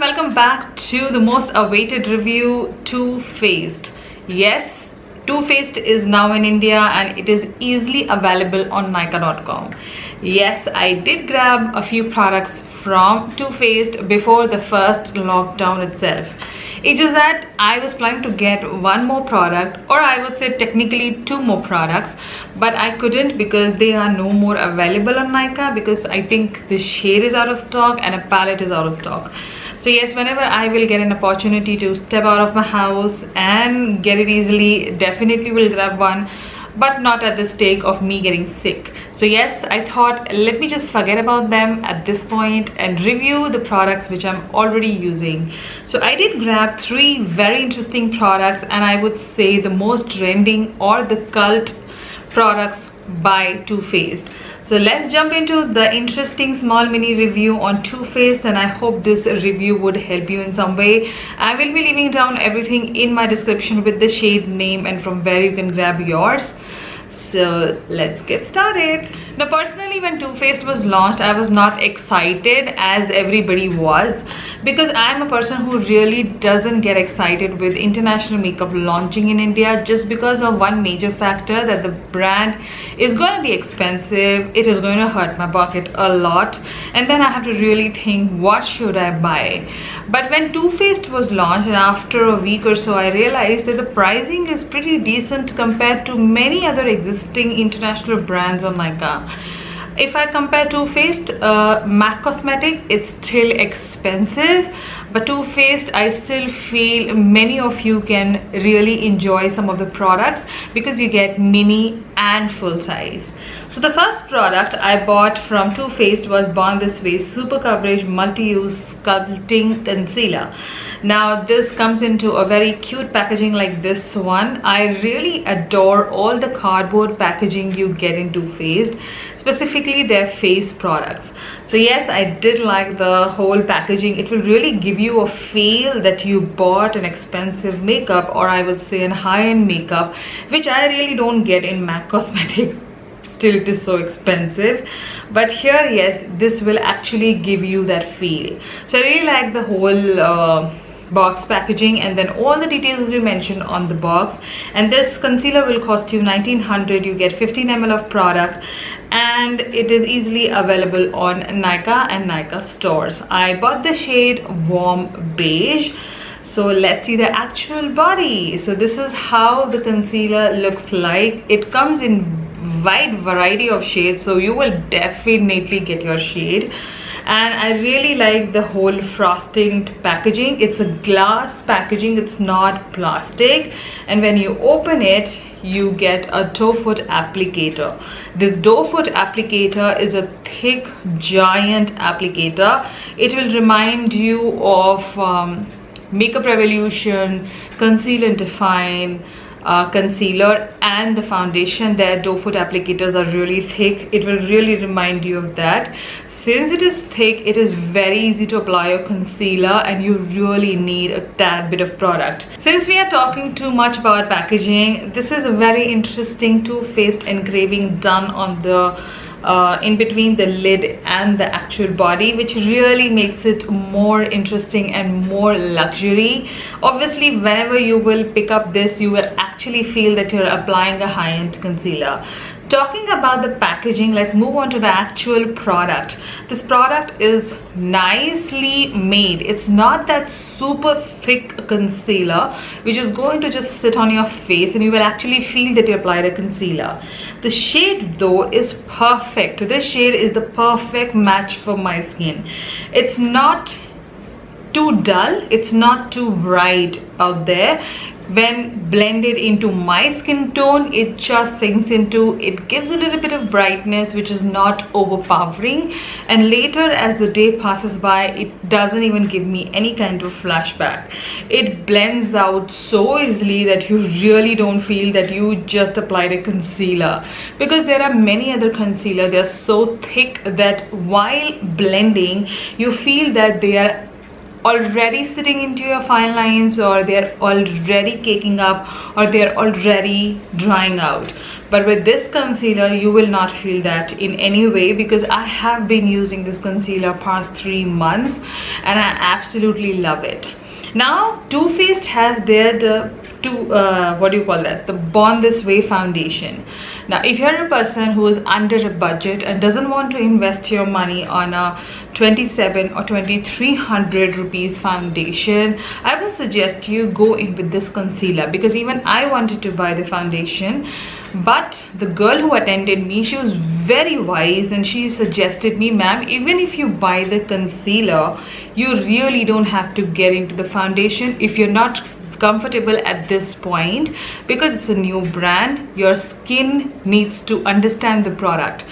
welcome back to the most awaited review, Too Faced. Yes, Too Faced is now in India and it is easily available on NYKAA.com. Yes, I did grab a few products from Too Faced before the first lockdown itself. It's just that I was planning to get one more product, or I would say technically two more products, but I couldn't because they are no more available on NYKAA because I think the shade is out of stock and a palette is out of stock. So yes, whenever I will get an opportunity to step out of my house and get it easily, definitely will grab one, but not at the stake of me getting sick. So yes, I thought let me just forget about them at this point and review the products which I'm already using. So I did grab three very interesting products, and I would say the most trending or the cult products by Too Faced. So let's jump into the interesting small mini review on Too Faced, and I hope this review would help you in some way. I will be leaving down everything in my description with the shade name and from where you can grab yours. So let's get started. Now personally, when Too Faced was launched, I was not excited as everybody was, because I'm a person who really doesn't get excited with international makeup launching in India, just because of one major factor, that the brand is going to be expensive, it is going to hurt my pocket a lot, and then I have to really think what should I buy. But when Too Faced was launched, and after a week or so, I realized that the pricing is pretty decent compared to many other existing international brands on NYKAA. If I compare Too Faced, MAC Cosmetic, it's still expensive, but Too Faced, I still feel many of you can really enjoy some of the products because you get mini and full size. So the first product I bought from Too Faced was Born This Way Super Coverage Multi-Use Sculpting Concealer. Now this comes into a very cute packaging like this one. I really adore all the cardboard packaging you get in Too Faced, specifically their face products. So yes, I did like the whole packaging. It will really give you a feel that you bought an expensive makeup, or I would say an high-end makeup, which I really don't get in MAC Cosmetic. Still, it is so expensive, but here, yes, this will actually give you that feel. So I really like the whole box packaging, and then all the details we mentioned on the box. And this concealer will cost you 1900. You get 15 ml of product, and it is easily available on NYKAA and NYKAA stores. I bought the shade Warm Beige. So let's see the actual body. So this is how the concealer looks like. It comes in wide variety of shades, so you will definitely get your shade. And I really like the whole frosting packaging. It's a glass packaging, it's not plastic, and when you open it, you get a doe foot applicator. This doe foot applicator is a thick giant applicator. It will remind you of Makeup Revolution, Conceal and Define, concealer, and the foundation. Their doe foot applicators are really thick. It will really remind you of that. Since it is thick, it is very easy to apply your concealer, and you really need a tad bit of product. Since we are talking too much about packaging, this is a very interesting Too Faced engraving done on the in between the lid and the actual body, which really makes it more interesting and more luxury. Obviously, whenever you will pick up this, you will actually feel that you're applying a high-end concealer. Talking about the packaging, let's move on to the actual product. This product is nicely made. It's not that super thick concealer which is going to just sit on your face and you will actually feel that you applied a concealer. The shade though is perfect. This shade is the perfect match for my skin. It's not too dull, it's not too bright out there. When blended into my skin tone, it just sinks into, it gives a little bit of brightness which is not overpowering, and later as the day passes by, it doesn't even give me any kind of flashback. It blends out so easily that you really don't feel that you just applied a concealer, because there are many other concealer, they're so thick that while blending you feel that they are already sitting into your fine lines, or they're already caking up, or they're already drying out. But with this concealer you will not feel that in any way, because I have been using this concealer past 3 months and I absolutely love it. Now Too Faced has the Born This Way foundation. Now if you're a person who is under a budget and doesn't want to invest your money on a 27 or 2300 rupees foundation, I would suggest you go in with this concealer, because even I wanted to buy the foundation, but the girl who attended me, she was very wise and she suggested me, ma'am, even if you buy the concealer, you really don't have to get into the foundation if you're not comfortable at this point, because it's a new brand. Your skin needs to understand the product.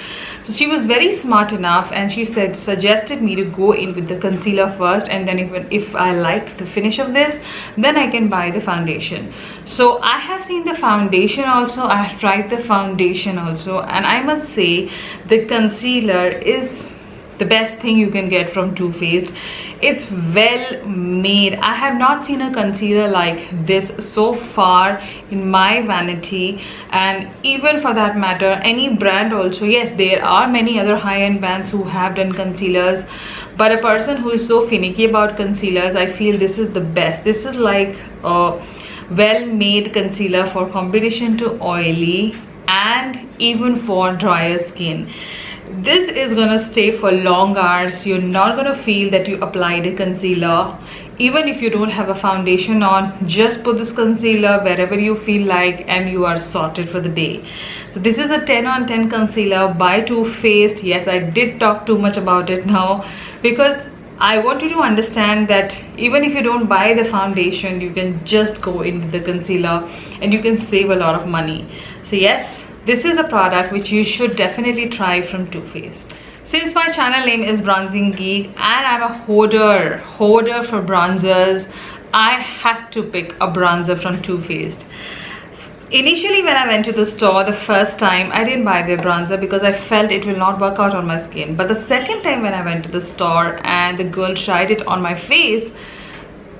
So she was very smart enough and she suggested me to go in with the concealer first, and then if I liked the finish of this, then I can buy the foundation. So I have seen the foundation also, I have tried the foundation also, and I must say the concealer is the best thing you can get from Too Faced. It's well made. I have not seen a concealer like this so far in my vanity, and even for that matter any brand also. Yes, there are many other high-end brands who have done concealers, but a person who is so finicky about concealers, I feel this is the best. This is like a well-made concealer for combination to oily and even for drier skin. This is gonna stay for long hours. You're not gonna feel that you applied a concealer. Even if you don't have a foundation on, just put this concealer wherever you feel like and you are sorted for the day. So this is a 10 on 10 concealer by Too Faced. Yes, I did talk too much about it now, because I want you to understand that even if you don't buy the foundation, you can just go in with the concealer and you can save a lot of money. So yes, this is a product which you should definitely try from Too Faced. Since my channel name is Bronzing Geek and I'm a hoarder for bronzers, I had to pick a bronzer from Too Faced. Initially when I went to the store the first time, I didn't buy the bronzer because I felt it will not work out on my skin. But the second time when I went to the store and the girl tried it on my face,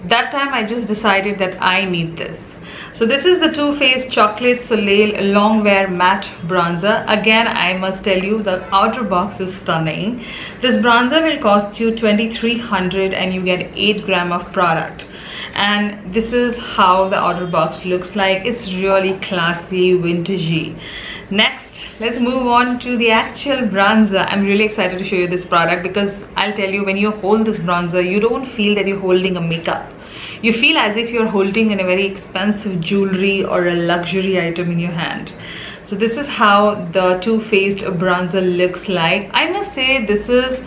that time I just decided that I need this. So this is the Too Faced Chocolate Soleil Long Wear Matte Bronzer. Again, I must tell you the outer box is stunning. This bronzer will cost you 2300 and you get 8 gram of product. And this is how the outer box looks like. It's really classy, vintagey. Next, let's move on to the actual bronzer. I'm really excited to show you this product because I'll tell you, when you hold this bronzer, you don't feel that you're holding a makeup. You feel as if you're holding a very expensive jewelry or a luxury item in your hand. So this is how the Too Faced bronzer looks like. I must say this is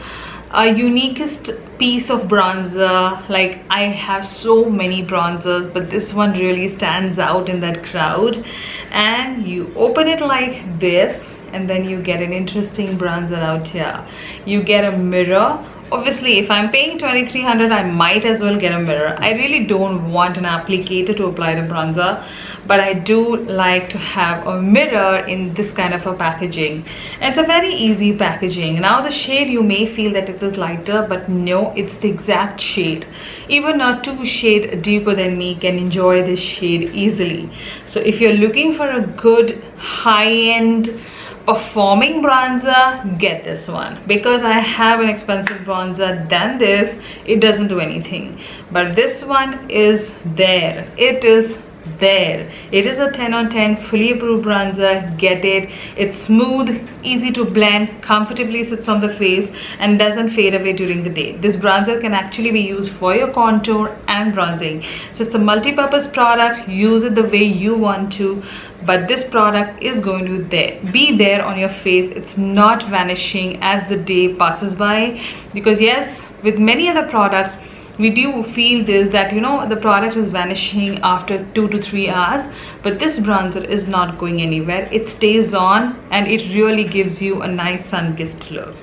a uniquest piece of bronzer. Like, I have so many bronzers, but this one really stands out in that crowd. And you open it like this and then you get an interesting bronzer out here. You get a mirror. Obviously, if I'm paying 2300, I might as well get a mirror. I really don't want an applicator to apply the bronzer, but I do like to have a mirror in this kind of a packaging. And it's a very easy packaging. Now the shade, you may feel that it is lighter, but no, it's the exact shade. Even a 2 shade deeper than me can enjoy this shade easily. So if you're looking for a good high-end performing bronzer, get this one, because I have an expensive bronzer than this. It doesn't do anything, but this one is there. It is there. It is a 10 on 10 fully approved bronzer. Get it. It's smooth, easy to blend, comfortably sits on the face and doesn't fade away during the day. This bronzer can actually be used for your contour and bronzing. So it's a multi-purpose product. Use it the way you want to, but this product is going to be there on your face. It's not vanishing as the day passes by, because yes, with many other products we do feel this, that you know, the product is vanishing after 2 to 3 hours, but this bronzer is not going anywhere. It stays on and it really gives you a nice sun-kissed look.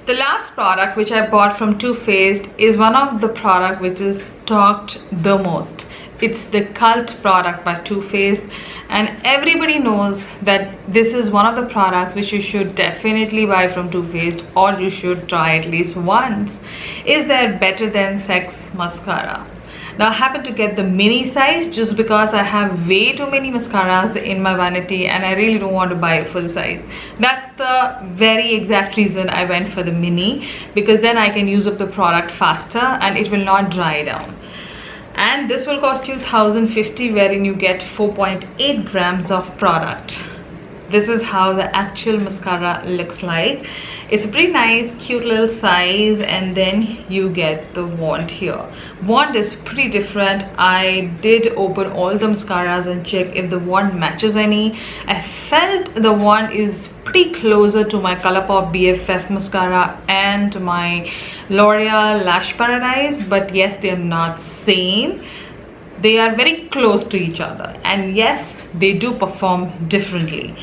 The last product which I bought from Too Faced is one of the product which is talked the most. It's the cult product by Too Faced, and everybody knows that this is one of the products which you should definitely buy from Too Faced, or you should try at least once. Is there better than Sex mascara? Now I happen to get the mini size just because I have way too many mascaras in my vanity and I really don't want to buy a full size. That's the very exact reason I went for the mini, because then I can use up the product faster and it will not dry down. And this will cost you 1050, wherein you get 4.8 grams of product. This is how the actual mascara looks like. It's a pretty nice, cute little size, and then you get the wand here. Wand is pretty different. I did open all the mascaras and check if the wand matches any. I felt the wand is pretty closer to my ColourPop BFF mascara and my L'Oreal Lash Paradise, but yes, they are not same. They are very close to each other, and yes, they do perform differently.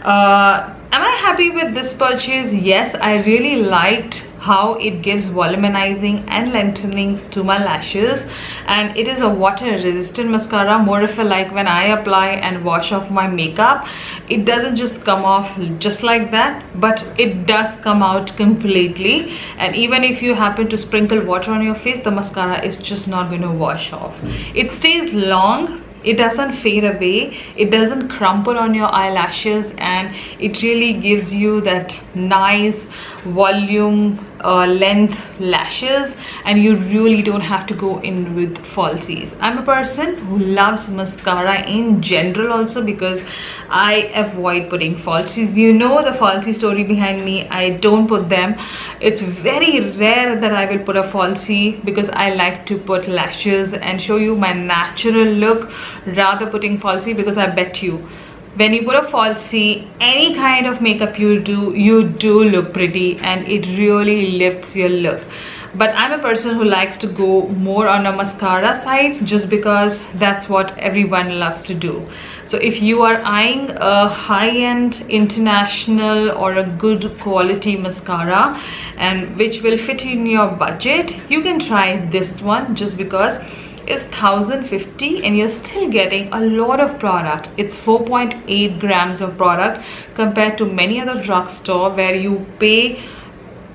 Am I happy with this purchase? Yes, I really liked how it gives volumizing and lengthening to my lashes, and it is a water resistant mascara. More if I like when I apply and wash off my makeup, it doesn't just come off just like that, but it does come out completely, and even if you happen to sprinkle water on your face, the mascara is just not going to wash off. It stays long. It doesn't fade away, it doesn't crumple on your eyelashes, and it really gives you that nice volume, length lashes, and you really don't have to go in with falsies. I'm a person who loves mascara in general also, because I avoid putting falsies. You know the falsie story behind me. I don't put them. It's very rare that I will put a falsie, because I like to put lashes and show you my natural look rather putting falsie, because I bet you when you put a falsie, any kind of makeup you do look pretty, and it really lifts your look. But I'm a person who likes to go more on a mascara side, just because that's what everyone loves to do. So if you are eyeing a high-end international or a good quality mascara, and which will fit in your budget, you can try this one, just because it's 1050 and you're still getting a lot of product. It's 4.8 grams of product compared to many other drugstore where you pay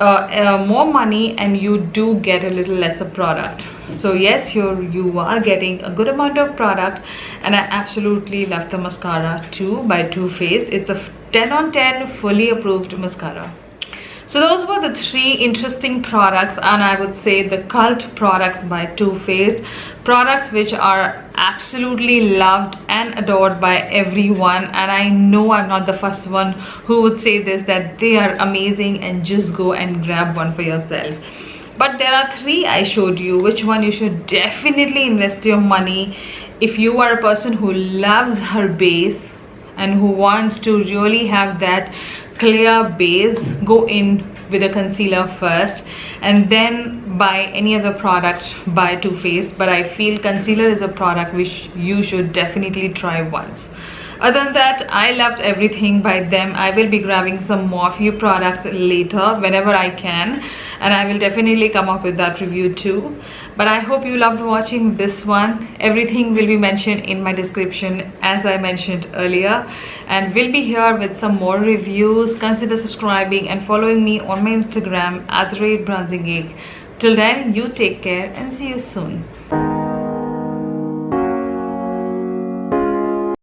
more money and you do get a little lesser product. So yes, you are getting a good amount of product, and I absolutely love the mascara too by Too Faced. It's a 10 on 10 fully approved mascara. So those were the 3 interesting products, and I would say the cult products by Too Faced. Products which are absolutely loved and adored by everyone, and I know I'm not the first one who would say this, that they are amazing and just go and grab one for yourself. But there are 3 I showed you, which one you should definitely invest your money if you are a person who loves her base and who wants to really have that clear base. Go in with a concealer first and then buy any other product by Too Faced, but I feel concealer is a product which you should definitely try once. Other than that, I loved everything by them. I will be grabbing some more few products later whenever I can, and I will definitely come up with that review too. But I hope you loved watching this one. Everything will be mentioned in my description as I mentioned earlier, and we'll be here with some more reviews. Consider subscribing and following me on my Instagram @BronzingGeek. Till then, you take care and see you soon.